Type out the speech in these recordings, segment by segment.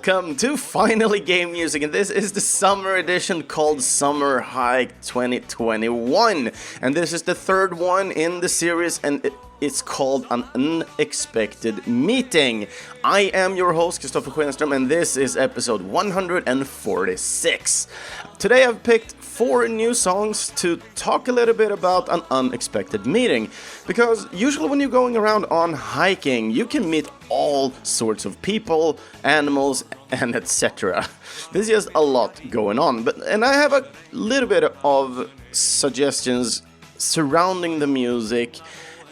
welcome to Finally Game Music, and this is the summer edition called Summer Hike 2021, and this is the third one in the series, and it's called An Unexpected Meeting. I am your host, Kristoffer Schenström, and this is episode 146. Today I've picked 4 new songs to talk a little bit about an unexpected meeting, because usually when you're going around on hiking, you can meet all sorts of people, animals, and etc. There's just a lot going on, and I have a little bit of suggestions surrounding the music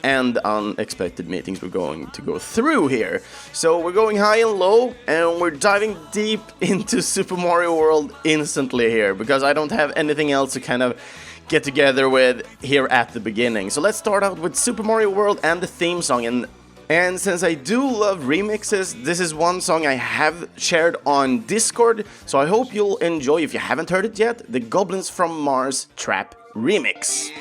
and unexpected meetings we're going to go through here. So we're going high and low, and we're diving deep into Super Mario World instantly here, because I don't have anything else to kind of get together with here at the beginning. So let's start out with Super Mario World and the theme song. And since I do love remixes, this is one song I have shared on Discord, so I hope you'll enjoy, if you haven't heard it yet, the Goblins from Mars Trap remix.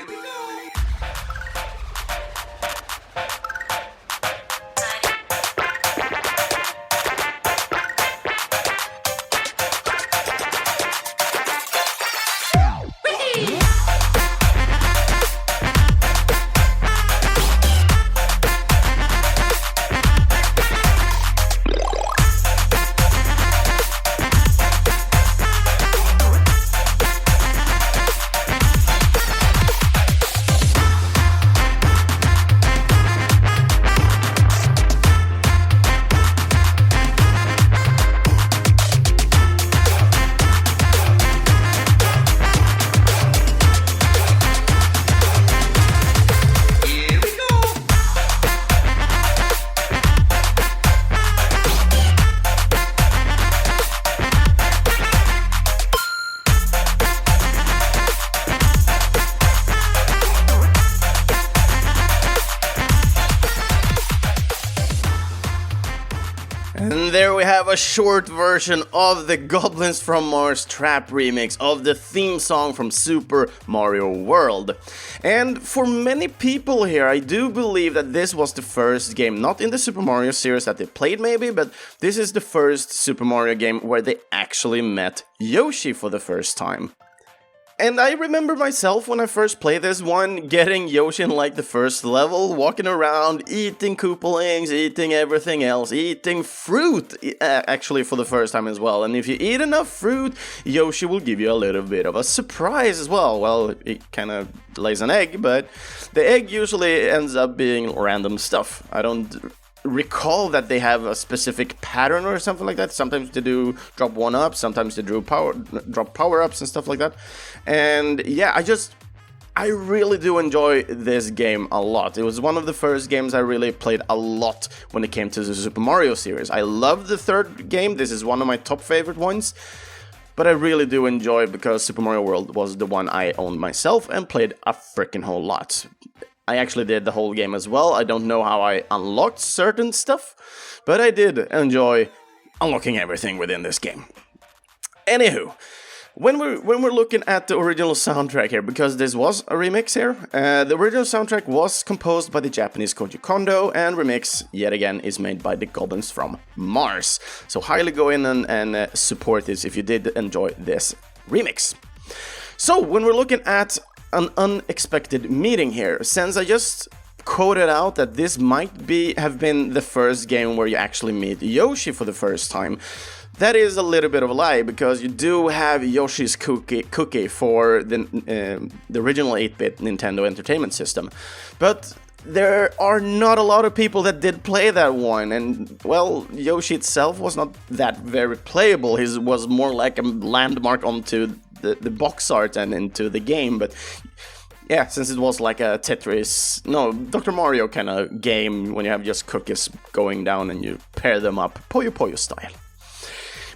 And there we have a short version of the Goblins from Mars Trap remix of the theme song from Super Mario World. And for many people here, I do believe that this was the first game, not in the Super Mario series that they played maybe, but this is the first Super Mario game where they actually met Yoshi for the first time. And I remember myself when I first played this one, getting Yoshi in like the first level, walking around, eating Koopalings, eating everything else, eating fruit actually for the first time as well. And if you eat enough fruit, Yoshi will give you a little bit of a surprise as well. Well, it kind of lays an egg, but the egg usually ends up being random stuff. I don't recall that they have a specific pattern or something like that. Sometimes they do drop 1-up, sometimes they drop power-ups and stuff like that. And yeah, I really do enjoy this game a lot. It was one of the first games I really played a lot when it came to the Super Mario series. I love the third game. This is one of my top favorite ones. But I really do enjoy it because Super Mario World was the one I owned myself and played a freaking whole lot. I actually did the whole game as well. I don't know how I unlocked certain stuff, but I did enjoy unlocking everything within this game. Anywho, when we're looking at the original soundtrack here, because this was a remix here, the original soundtrack was composed by the Japanese Koji Kondo, and remix, yet again, is made by the Goblins from Mars. So highly go in and support this if you did enjoy this remix. So when we're looking at an unexpected meeting here, since I just quoted out that this might have been the first game where you actually meet Yoshi for the first time, that is a little bit of a lie, because you do have Yoshi's Cookie for the original 8-bit Nintendo Entertainment System, but there are not a lot of people that did play that one, and well, Yoshi itself was not that very playable. He was more like a landmark onto the box art and into the game, but yeah, since it was like a Dr. Mario kind of game, when you have just cookies going down and you pair them up, Puyo Puyo style.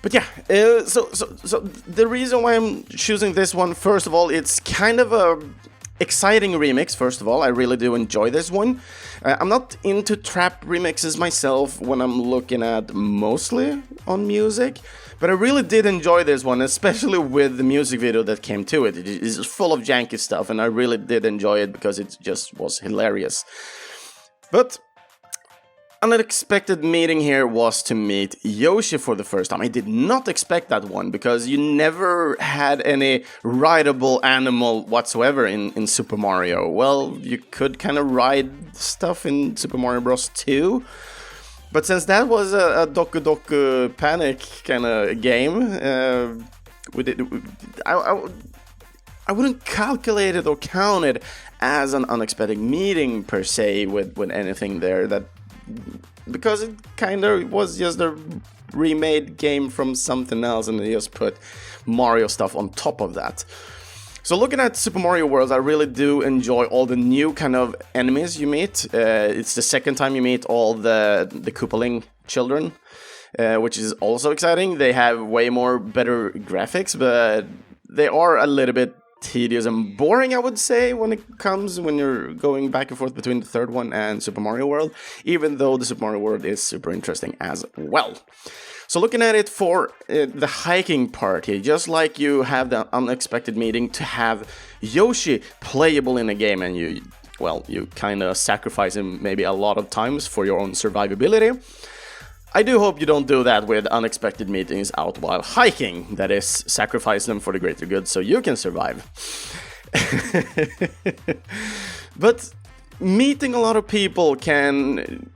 But yeah, so the reason why I'm choosing this one, first of all, it's kind of a exciting remix. First of all, I really do enjoy this one. I'm not into trap remixes myself when I'm looking at mostly on music, but I really did enjoy this one, especially with the music video that came to it. It is full of janky stuff, and I really did enjoy it because it just was hilarious. But unexpected meeting here was to meet Yoshi for the first time. I did not expect that one, because you never had any rideable animal whatsoever in Super Mario. Well, you could kind of ride stuff in Super Mario Bros. 2, but since that was a Doku Doku Panic kind of game, I wouldn't calculate it or count it as an unexpected meeting per se with anything there, because it kind of was just a remade game from something else, and they just put Mario stuff on top of that. So looking at Super Mario World, I really do enjoy all the new kind of enemies you meet. It's the second time you meet all the Koopaling children, which is also exciting. They have way more better graphics, but they are a little bit tedious and boring, I would say, when you're going back and forth between the third one and Super Mario World, even though the Super Mario World is super interesting as well. So looking at it for the hiking part here, just like you have the unexpected meeting to have Yoshi playable in a game, and you kind of sacrifice him maybe a lot of times for your own survivability. I do hope you don't do that with unexpected meetings out while hiking. That is, sacrifice them for the greater good so you can survive. But meeting a lot of people can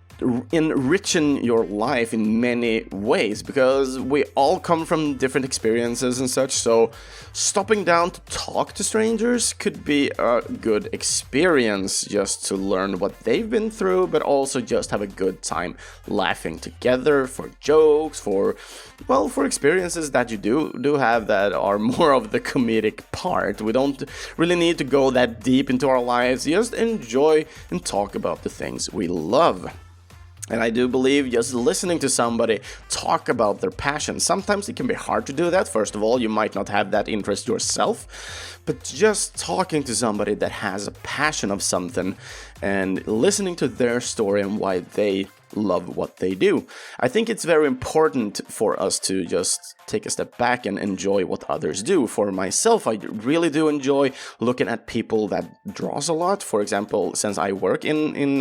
enrichen your life in many ways, because we all come from different experiences and such, so stopping down to talk to strangers could be a good experience, just to learn what they've been through, but also just have a good time laughing together, for jokes, for experiences that you do have that are more of the comedic part. We don't really need to go that deep into our lives, just enjoy and talk about the things we love. And I do believe just listening to somebody talk about their passion, sometimes it can be hard to do that. First of all, you might not have that interest yourself, but just talking to somebody that has a passion of something and listening to their story and why they love what they do. I think it's very important for us to just take a step back and enjoy what others do. For myself, I really do enjoy looking at people that draws a lot. For example, since I work in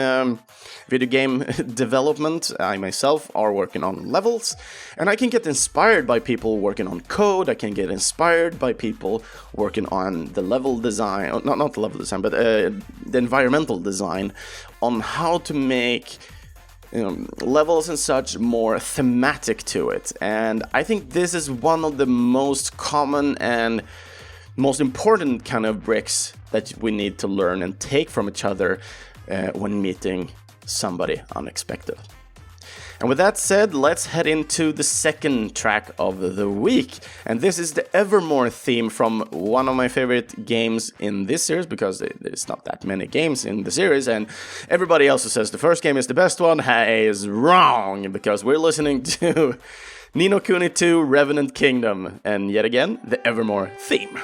video game development, I myself are working on levels, and I can get inspired by people working on code. I can get inspired by people working on the level design, not the level design, but the environmental design, on how to make levels and such more thematic to it. And I think this is one of the most common and most important kind of bricks that we need to learn and take from each other when meeting somebody unexpected. And with that said, let's head into the second track of the week. And this is the Evermore theme from one of my favorite games in this series, because there's not that many games in the series, and everybody else who says the first game is the best one is wrong, because we're listening to Ni no Kuni 2 Revenant Kingdom, and yet again, the Evermore theme.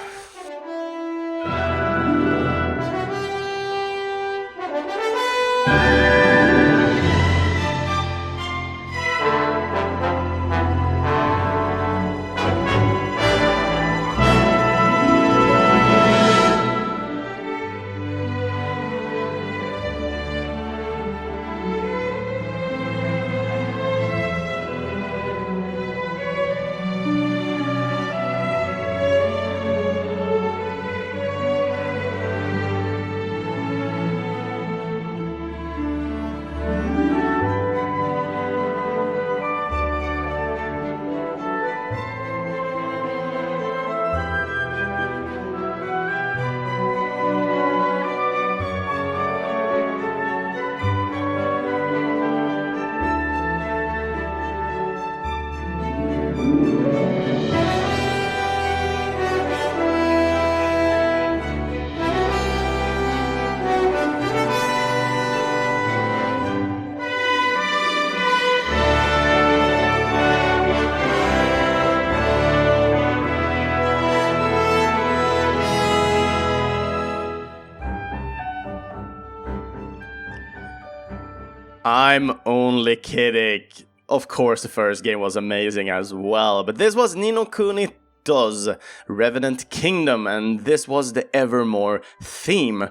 I'm only kidding. Of course, the first game was amazing as well, but this was Ni no Kuni 2 Revenant Kingdom, and this was the Evermore theme.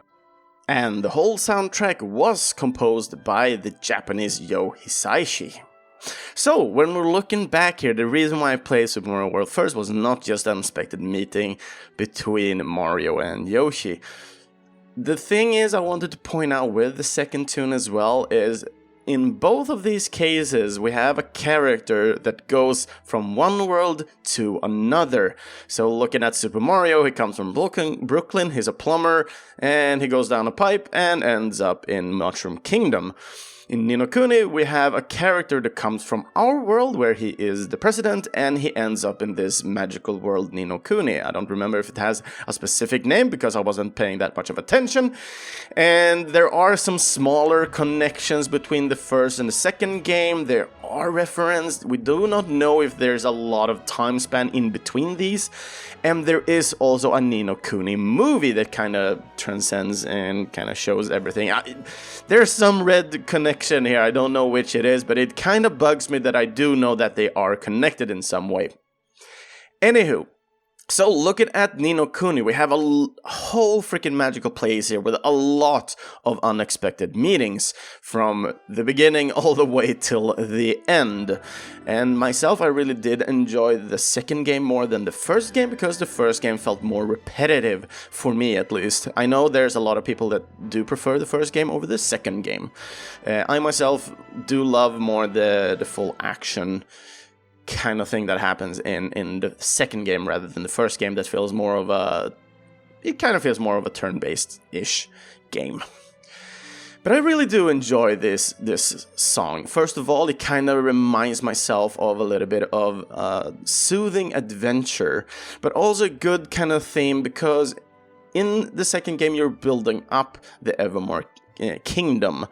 And the whole soundtrack was composed by the Japanese Yo Hisaishi. So, when we're looking back here, the reason why I played Super Mario World first was not just an unexpected meeting between Mario and Yoshi. The thing is, I wanted to point out with the second tune as well, is in both of these cases, we have a character that goes from one world to another. So looking at Super Mario, he comes from Brooklyn, he's a plumber, and he goes down a pipe and ends up in Mushroom Kingdom. In Ni no Kuni, we have a character that comes from our world, where he is the president, and he ends up in this magical world, Ni no Kuni. I don't remember if it has a specific name, because I wasn't paying that much of attention. And there are some smaller connections between the first and the second game. There are referenced. We do not know if there's a lot of time span in between these. And there is also a Ni no Kuni movie that kind of transcends and kind of shows everything. There's some red connection here, I don't know which it is, but it kind of bugs me that I do know that they are connected in some way. Anywho, so looking at Ni no Kuni, we have a whole freaking magical place here with a lot of unexpected meetings from the beginning all the way till the end. And myself, I really did enjoy the second game more than the first game, because the first game felt more repetitive, for me at least. I know there's a lot of people that do prefer the first game over the second game. I myself do love more the full action kind of thing that happens in the second game rather than the first game. That feels more of a... It kind of feels more of a turn-based-ish game. But I really do enjoy this song. First of all, it kind of reminds myself of a little bit of soothing adventure, but also a good kind of theme, because in the second game you're building up the Evermore kingdom.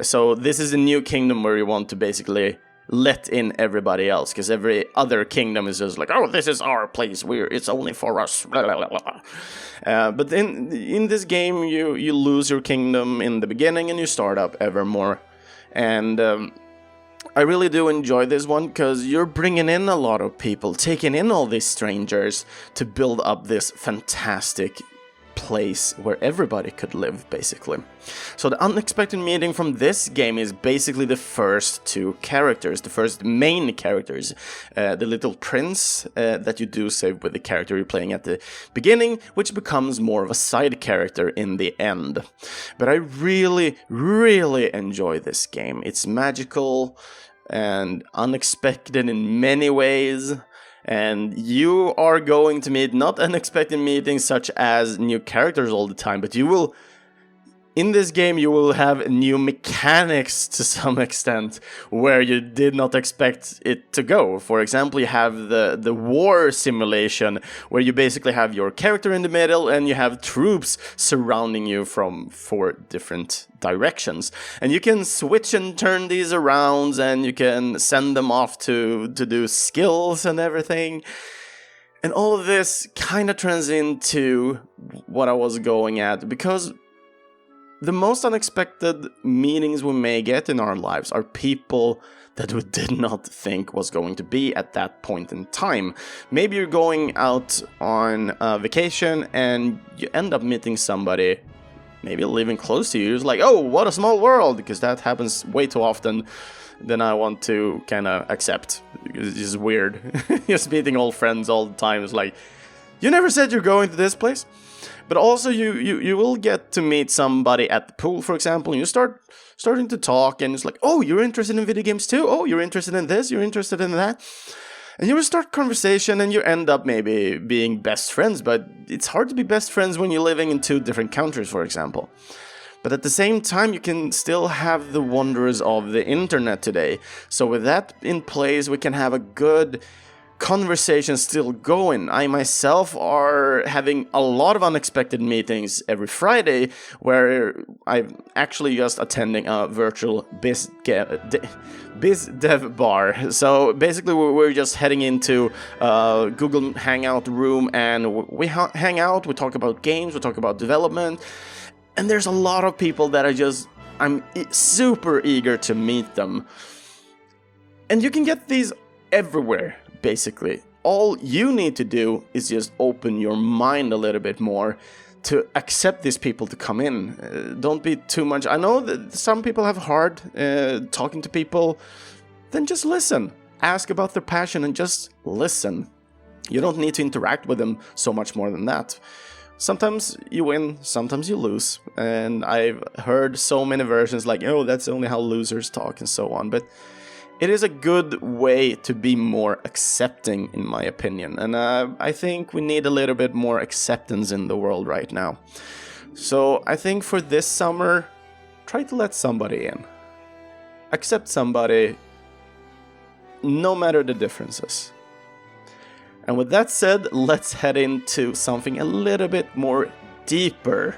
So this is a new kingdom where you want to basically let in everybody else, because every other kingdom is just like, oh, this is our place, it's only for us, blah, blah, blah, blah. But in this game, you lose your kingdom in the beginning and you start up Evermore. And I really do enjoy this one, because you're bringing in a lot of people, taking in all these strangers to build up this fantastic place where everybody could live, basically. So the unexpected meeting from this game is basically the first two characters, the first main characters, the little prince that you do save with the character you're playing at the beginning, which becomes more of a side character in the end. But I really, really enjoy this game. It's magical and unexpected in many ways. And you are going to meet not unexpected meetings such as new characters all the time, but you will, in this game, you will have new mechanics to some extent where you did not expect it to go. For example, you have the war simulation, where you basically have your character in the middle and you have troops surrounding you from 4 different directions. And you can switch and turn these around, and you can send them off to do skills and everything. And all of this kind of turns into what I was going at, because the most unexpected meetings we may get in our lives are people that we did not think was going to be at that point in time. Maybe you're going out on a vacation and you end up meeting somebody, maybe living close to you. It's like, oh, what a small world, because that happens way too often than I want to kind of accept. It's just weird. Just meeting old friends all the time. It's like, you never said you're going to this place. But also you will get to meet somebody at the pool, for example, and you starting to talk, and it's like, oh, you're interested in video games too? Oh, you're interested in this? You're interested in that? And you will start conversation, and you end up maybe being best friends, but it's hard to be best friends when you're living in 2 different countries, for example. But at the same time, you can still have the wonders of the internet today. So with that in place, we can have a good conversation still going. I myself are having a lot of unexpected meetings every Friday, where I'm actually just attending a virtual biz dev bar. So basically we're just heading into Google Hangout room, and we hang out, we talk about games, we talk about development, and there's a lot of people that I'm super eager to meet them. And you can get these everywhere, basically. All you need to do is just open your mind a little bit more. to accept these people to come in. Don't be too much. I know that some people have hard talking to people. Then just listen. Ask about their passion and just listen. You don't need to interact with them so much more than that. Sometimes you win, sometimes you lose. And I've heard so many versions like, oh, that's only how losers talk and so on. But it is a good way to be more accepting, in my opinion. And I think we need a little bit more acceptance in the world right now. So I think for this summer, try to let somebody in. Accept somebody, no matter the differences. And with that said, let's head into something a little bit more deeper.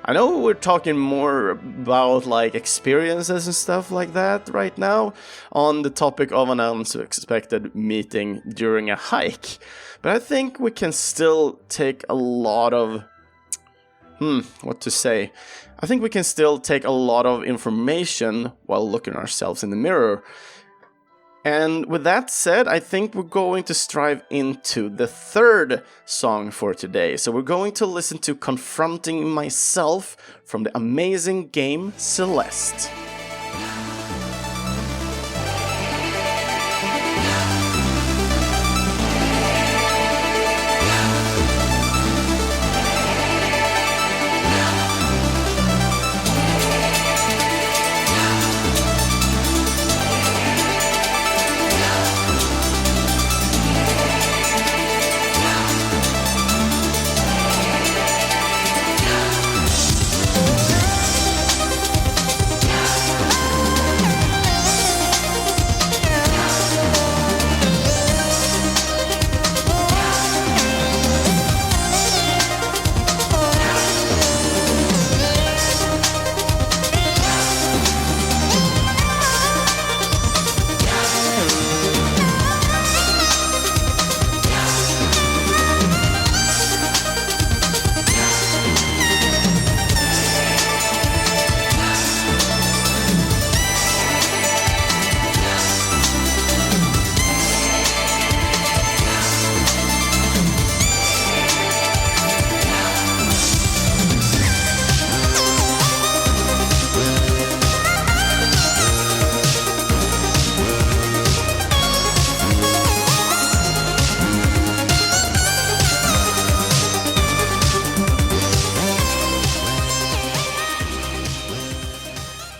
I know we're talking more about like experiences and stuff like that right now on the topic of an unexpected meeting during a hike. But I think we can still take a lot of... what to say? I think we can still take a lot of information while looking at ourselves in the mirror. And with that said, I think we're going to strive into the third song for today. So we're going to listen to Confronting Myself from the amazing game Celeste.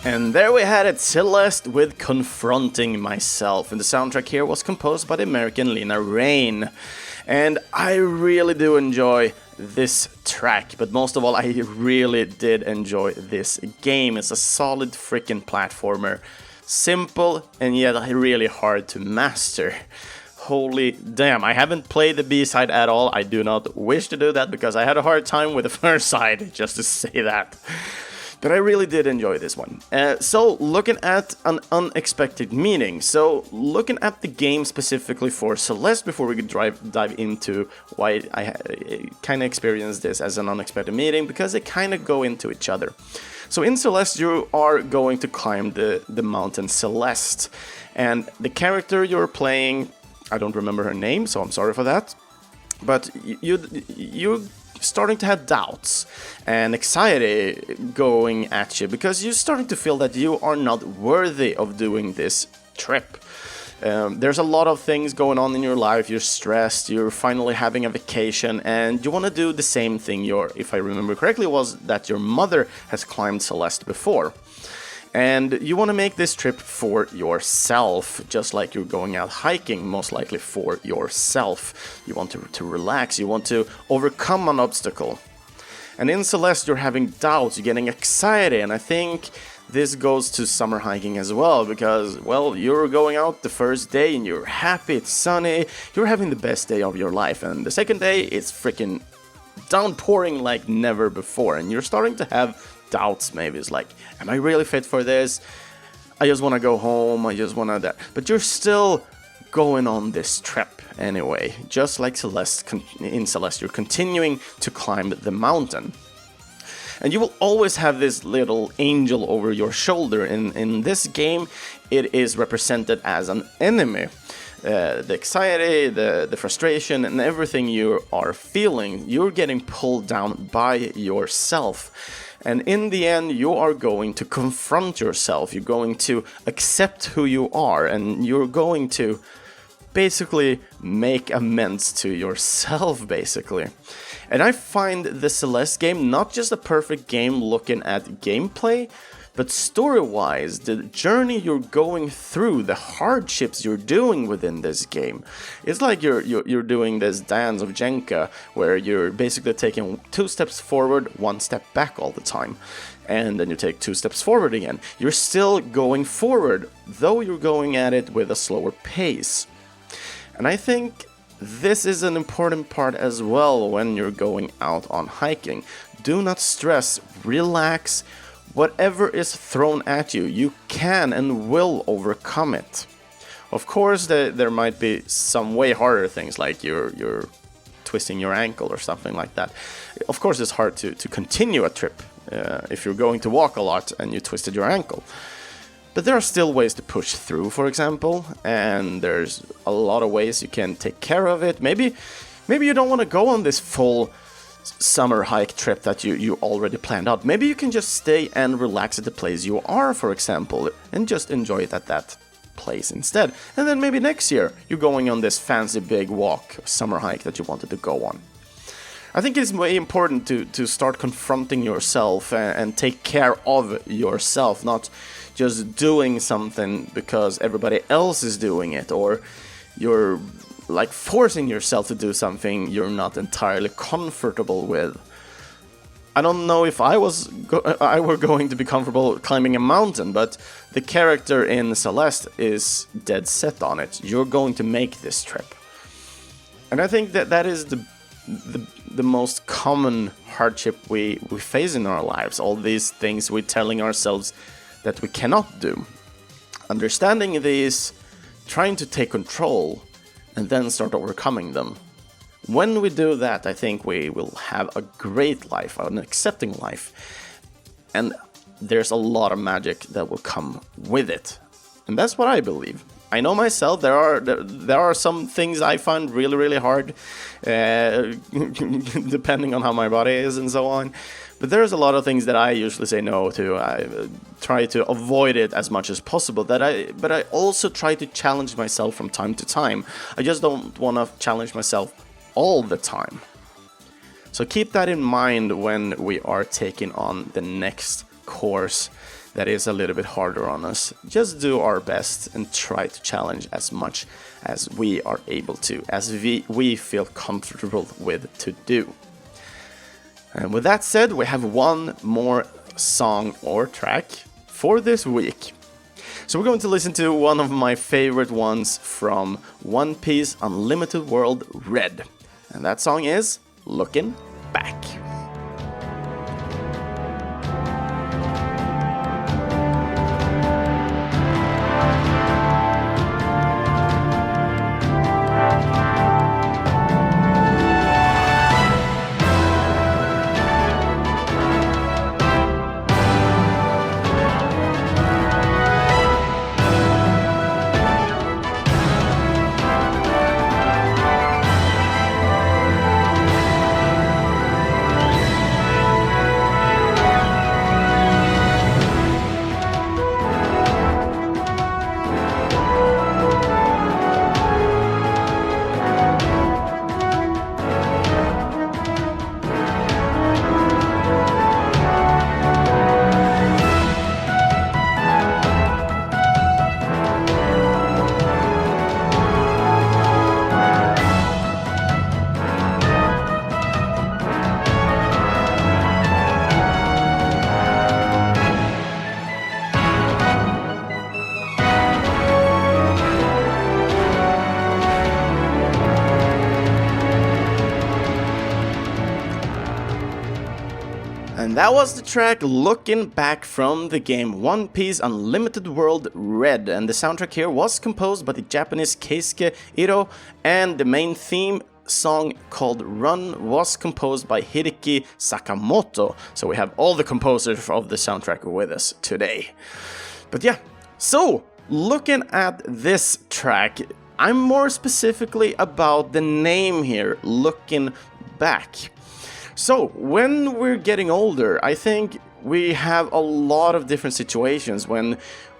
And there we had it, Celeste with Confronting Myself. And the soundtrack here was composed by the American Lena Raine. And I really do enjoy this track, but most of all, I really did enjoy this game. It's a solid freaking platformer. Simple and yet really hard to master. Holy damn, I haven't played the B-side at all. I do not wish to do that because I had a hard time with the first side, just to say that. But I really did enjoy this one. So, looking at an unexpected meeting. So, looking at the game specifically for Celeste before we could dive into why I kind of experienced this as an unexpected meeting, because they kind of go into each other. So, in Celeste, you are going to climb the mountain Celeste. And the character you're playing, I don't remember her name, so I'm sorry for that. But you're starting to have doubts and anxiety going at you because you're starting to feel that you are not worthy of doing this trip. There's a lot of things going on in your life. You're stressed, you're finally having a vacation, and you want to do the same thing. If I remember correctly, was that your mother has climbed Celeste before. And you want to make this trip for yourself, just like you're going out hiking, most likely for yourself. You want to relax, you want to overcome an obstacle. And in Celeste, you're having doubts, you're getting excited, and I think this goes to summer hiking as well, because, well, you're going out the first day and you're happy, it's sunny, you're having the best day of your life, and the second day, it's freaking downpouring like never before, and you're starting to have doubts. Maybe it's like, am I really fit for this? I just want to go home, I just want to that. But you're still going on this trip anyway, just like Celeste. In Celeste, you're continuing to climb the mountain. And you will always have this little angel over your shoulder. In this game, it is represented as an enemy. the anxiety, the frustration, and everything you are feeling, you're getting pulled down by yourself. And in the end, you are going to confront yourself. You're going to accept who you are, and you're going to basically make amends to yourself, basically. And I find the Celeste game not just a perfect game looking at gameplay, but story-wise, the journey you're going through, the hardships you're doing within this game. It's like you're doing this dance of Jenga, where you're basically taking 2 steps forward, 1 step back all the time. And then you take 2 steps forward again. You're still going forward, though you're going at it with a slower pace. And I think this is an important part as well when you're going out on hiking. Do not stress, relax. Whatever is thrown at you, you can and will overcome it. Of course, there might be some way harder things, like you're twisting your ankle or something like that. Of course, it's hard to continue a trip if you're going to walk a lot and you twisted your ankle. But there are still ways to push through, for example, and there's a lot of ways you can take care of it. Maybe you don't want to go on this full summer hike trip that you already planned out. Maybe you can just stay and relax at the place you are, for example, and just enjoy it at that place instead. And then maybe next year you're going on this fancy big walk, summer hike that you wanted to go on. I think it's way important to start confronting yourself and take care of yourself, not just doing something because everybody else is doing it, or you're like forcing yourself to do something you're not entirely comfortable with. I don't know if I were going to be comfortable climbing a mountain, but the character in Celeste is dead set on it. You're going to make this trip. And I think that is the most common hardship we face in our lives. All these things we're telling ourselves that we cannot do. Understanding these, trying to take control, and then start overcoming them. When we do that, I think we will have a great life, an accepting life. And there's a lot of magic that will come with it. And that's what I believe. I know myself, there are some things I find really, really hard, depending on how my body is and so on. But there's a lot of things that I usually say no to. I try to avoid it as much as possible. But I also try to challenge myself from time to time. I just don't want to challenge myself all the time. So keep that in mind when we are taking on the next course that is a little bit harder on us. Just do our best and try to challenge as much as we are able to, as we feel comfortable with to do. And with that said, we have one more song or track for this week. So we're going to listen to one of my favorite ones from One Piece Unlimited World Red. And that song is Looking Back. And that was the track Looking Back from the game One Piece Unlimited World Red. And the soundtrack here was composed by the Japanese Keisuke Ito, and the main theme song called Run was composed by Hideki Sakamoto. So we have all the composers of the soundtrack with us today. But yeah, so looking at this track, I'm more specifically about the name here, looking back. So, when we're getting older, I think we have a lot of different situations when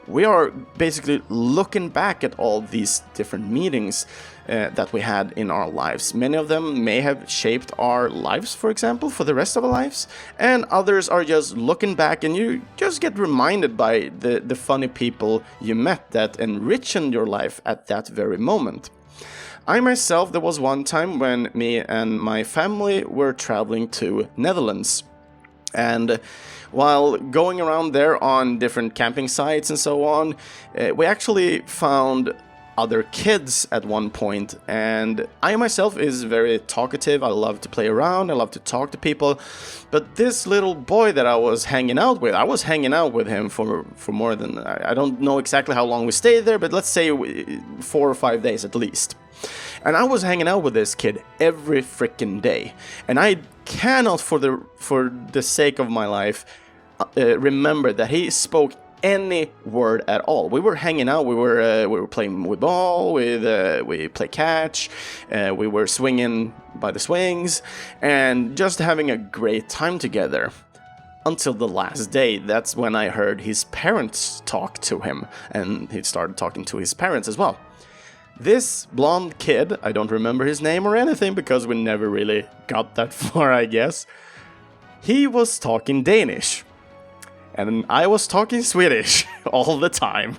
we are basically looking back at all these different meetings that we had in our lives. Many of them may have shaped our lives, for example, for the rest of our lives, and others are just looking back and you just get reminded by the funny people you met that enriched your life at that very moment. I myself, there was one time when me and my family were traveling to Netherlands, and while going around there on different camping sites and so on, we actually found other kids at one point, and I myself is very talkative. I love to play around, I love to talk to people, but this little boy that I was hanging out with him for more than, I don't know exactly how long we stayed there, but let's say 4 or 5 days at least. And I was hanging out with this kid every freaking day, and I cannot for the sake of my life remember that he spoke any word at all. We were hanging out, we were playing with ball, we play catch, we were swinging by the swings, and just having a great time together. Until the last day, that's when I heard his parents talk to him, and he started talking to his parents as well. This blonde kid, I don't remember his name or anything because we never really got that far, I guess. He was talking Danish. And I was talking Swedish all the time.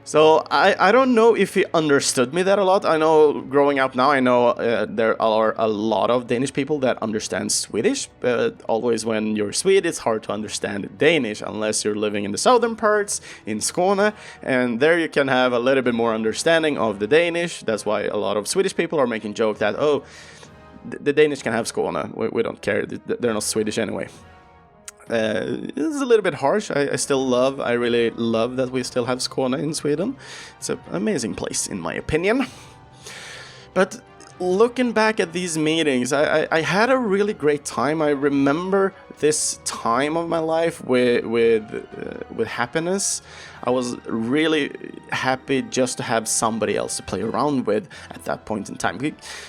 So I don't know if he understood me that a lot. I know growing up now, I know there are a lot of Danish people that understand Swedish. But always when you're Swede, it's hard to understand Danish unless you're living in the southern parts, in Skåne. And there you can have a little bit more understanding of the Danish. That's why a lot of Swedish people are making joke that, oh, the Danish can have Skåne. We don't care. They're not Swedish anyway. This is a little bit harsh. I really love that we still have Skåne in Sweden. It's an amazing place, in my opinion. But looking back at these meetings, I had a really great time. I remember this time of my life with happiness. I was really happy just to have somebody else to play around with at that point in time.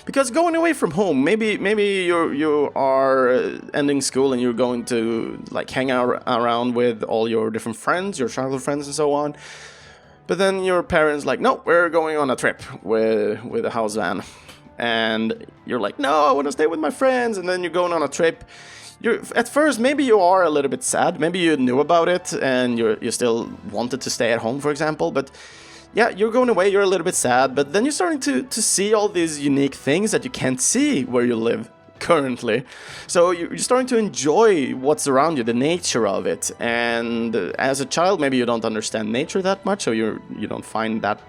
Because going away from home, maybe you are ending school and you're going to like hang out around with all your different friends, your childhood friends and so on. But then your parents like, no, we're going on a trip with a house van. And you're like, no, I want to stay with my friends. And then you're going on a trip. At first, maybe you are a little bit sad. Maybe you knew about it and you still wanted to stay at home, for example. But yeah, you're going away, you're a little bit sad. But then you're starting to see all these unique things that you can't see where you live currently. So you're starting to enjoy what's around you, the nature of it. And as a child, maybe you don't understand nature that much, so you don't find that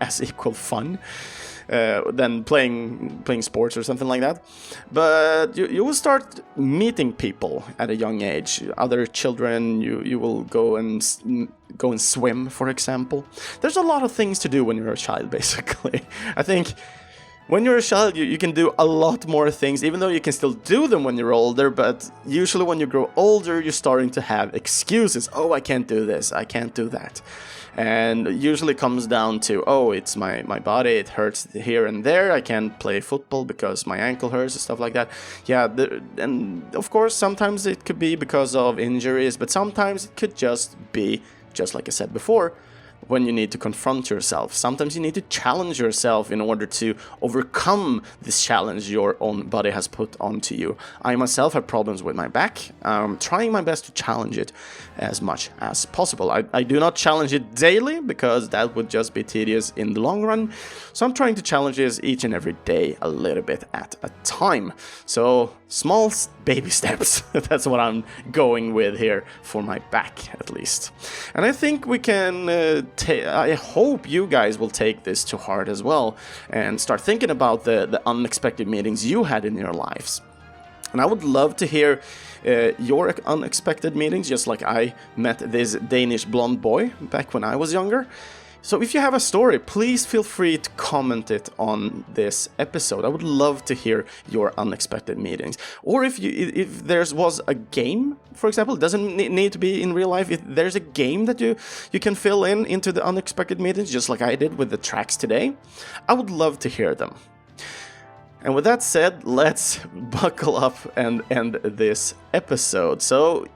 as equal fun. Than playing sports or something like that. But you will start meeting people at a young age. Other children, you will go and swim, for example. There's a lot of things to do when you're a child, basically. I think when you're a child, you can do a lot more things, even though you can still do them when you're older, but usually when you grow older, you're starting to have excuses. Oh, I can't do this, I can't do that. And it usually comes down to, oh, it's my body, it hurts here and there, I can't play football because my ankle hurts and stuff like that. Yeah, and of course, sometimes it could be because of injuries, but sometimes it could just be, just like I said before, when you need to confront yourself. Sometimes you need to challenge yourself in order to overcome this challenge your own body has put onto you. I myself have problems with my back. I'm trying my best to challenge it as much as possible. I do not challenge it daily because that would just be tedious in the long run. So I'm trying to challenge this each and every day a little bit at a time. So small baby steps. That's what I'm going with here for my back, at least. And I think we can I hope you guys will take this to heart as well and start thinking about the unexpected meetings you had in your lives. And I would love to hear your unexpected meetings, just like I met this Danish blonde boy back when I was younger. So if you have a story, please feel free to comment it on this episode. I would love to hear your unexpected meetings. Or if there was a game, for example, it doesn't need to be in real life. If there's a game that you can fill into the unexpected meetings, just like I did with the tracks today, I would love to hear them. And with that said, let's buckle up and end this episode. So,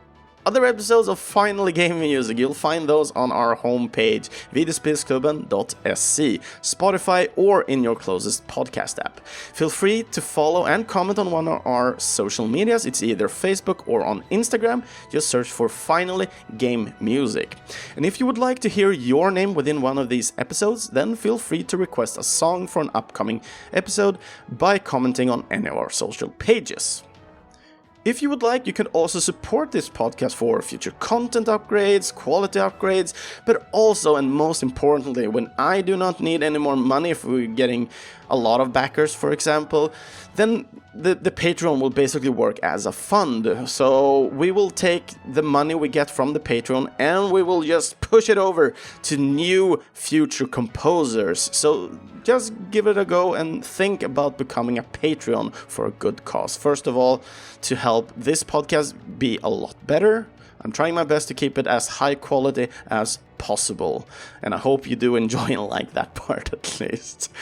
other episodes of Finally Game Music, you'll find those on our homepage, Videospelsklubben.se, Spotify, or in your closest podcast app. Feel free to follow and comment on one of our social medias. It's either Facebook or on Instagram. Just search for Finally Game Music. And if you would like to hear your name within one of these episodes, then feel free to request a song for an upcoming episode by commenting on any of our social pages. If you would like, you can also support this podcast for future content upgrades, quality upgrades, but also, and most importantly, when I do not need any more money, if we're getting a lot of backers, for example, then the Patreon will basically work as a fund. So we will take the money we get from the Patreon and we will just push it over to new future composers. So just give it a go and think about becoming a Patreon for a good cause. First of all, to help this podcast be a lot better. I'm trying my best to keep it as high quality as possible, and I hope you do enjoy and like that part at least.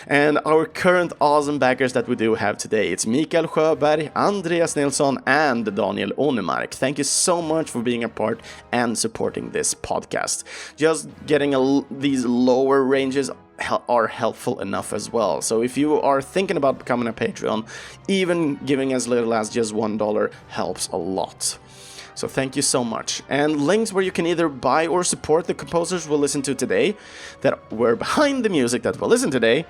And our current awesome backers that we do have today, it's Mikael Sjöberg, Andreas Nilsson, and Daniel Onemark. Thank you so much for being a part and supporting this podcast. Just getting these lower ranges are helpful enough as well. So if you are thinking about becoming a Patreon, even giving as little as just $1 helps a lot. So thank you so much. And links where you can either buy or support the composers we'll listen to today, that were behind the music that we'll listen today,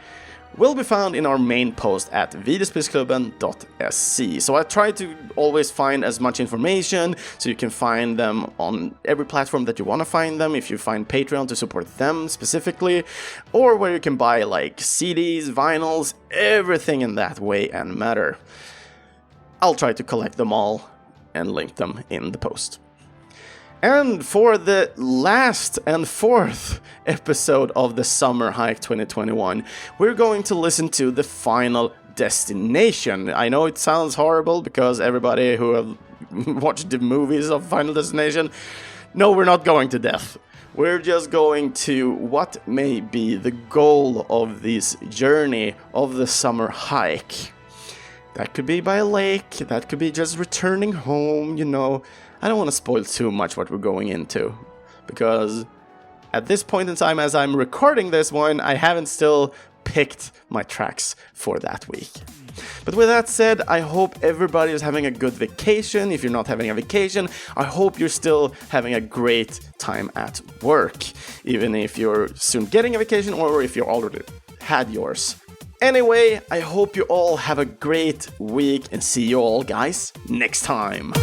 will be found in our main post at videospelsklubben.se. So I try to always find as much information, so you can find them on every platform that you want to find them, if you find Patreon to support them specifically, or where you can buy like CDs, vinyls, everything in that way and matter. I'll try to collect them all and link them in the post. And for the last and fourth episode of the Summer Hike 2021, we're going to listen to the Final Destination. I know it sounds horrible because everybody who have watched the movies of Final Destination, no, we're not going to death. We're just going to what may be the goal of this journey of the summer hike. That could be by a lake, that could be just returning home, you know. I don't want to spoil too much what we're going into, because at this point in time, as I'm recording this one, I haven't still picked my tracks for that week. But with that said, I hope everybody is having a good vacation. If you're not having a vacation, I hope you're still having a great time at work, even if you're soon getting a vacation or if you already had yours. Anyway, I hope you all have a great week and see you all guys next time.